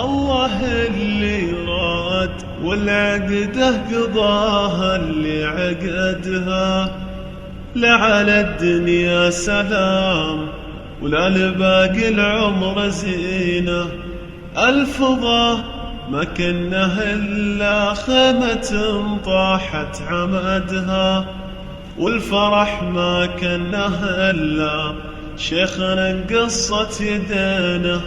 الله اللي راد والعقده قضاها اللي عقدها، لا على الدنيا سلام ولا لباقي العمر زينة. الفضا ما كنه إلا خيمة طاحت عمدها، والفرح ما كنه إلا شيخنا قصت يدينه،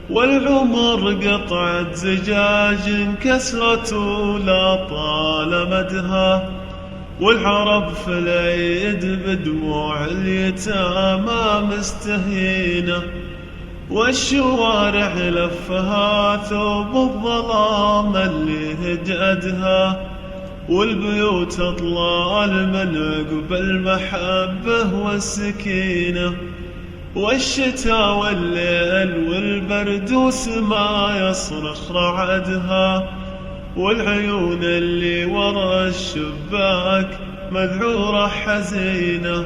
والعمر قطعت زجاج انكسرت ولا طال مدها، والعرب في العيد بدموع اليتامى مستهينة، والشوارع لفها ثوب الظلام اللي هجدها، والبيوت اطلال من عقب المحبة والسكينة، والشتاء والليل والبرد وسما يصرخ رعدها، والعيون اللي ورا الشباك مذعورة حزينة.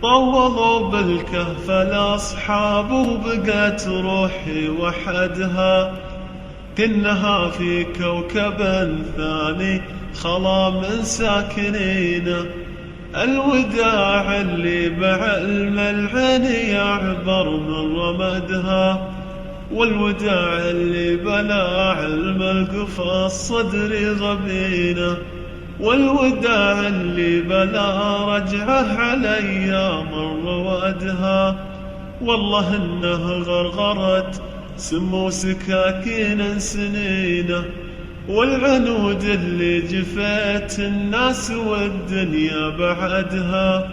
طولوا بالكهف الأصحاب وبقت روحي وحدها، كنها في كوكب ثاني خلا من ساكنينه. الوداع اللي بعلم العين يعبر من رمدها، والوداع اللي بلا علم القفا الصدر غبينه، والوداع اللي بلا رجعه علي من روادها. والله انه غرغرت سمو سكاكين سنينه، والعنود اللي جفيت الناس والدنيا بعدها،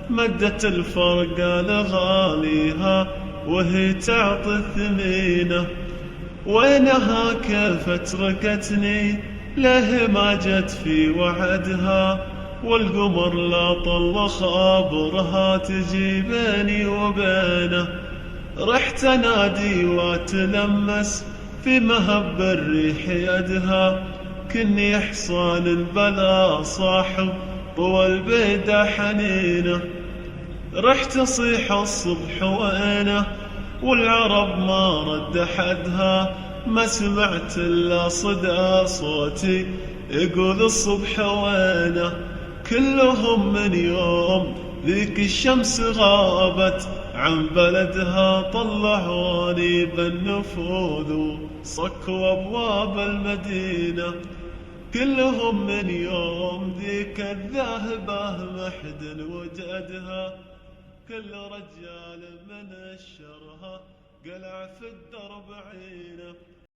مدت الفرقة لغاليها وهي تعطي الثمينة. وينها كيف تركتني ليه ما جت في وعدها، والقمر لا طل خابرها تجي بيني وبينه. رحت انادي واتلمس في مهب الريح يدها، كني حصان البلا صاحب طوى البيدة حنينه. رحت اصيح الصبح وينه والعرب ما رد حدها، ما سمعت الا صدى صوتي يقول الصبح وينه. كلهم من يوم ذيك الشمس غابت عن بلدها طلعوني بالنفوذ وصكوا ابواب المدينة. كلهم من يوم ذيك الذاهبة محد وجدها، كل رجال من الشرها قلع في الدرب عينه.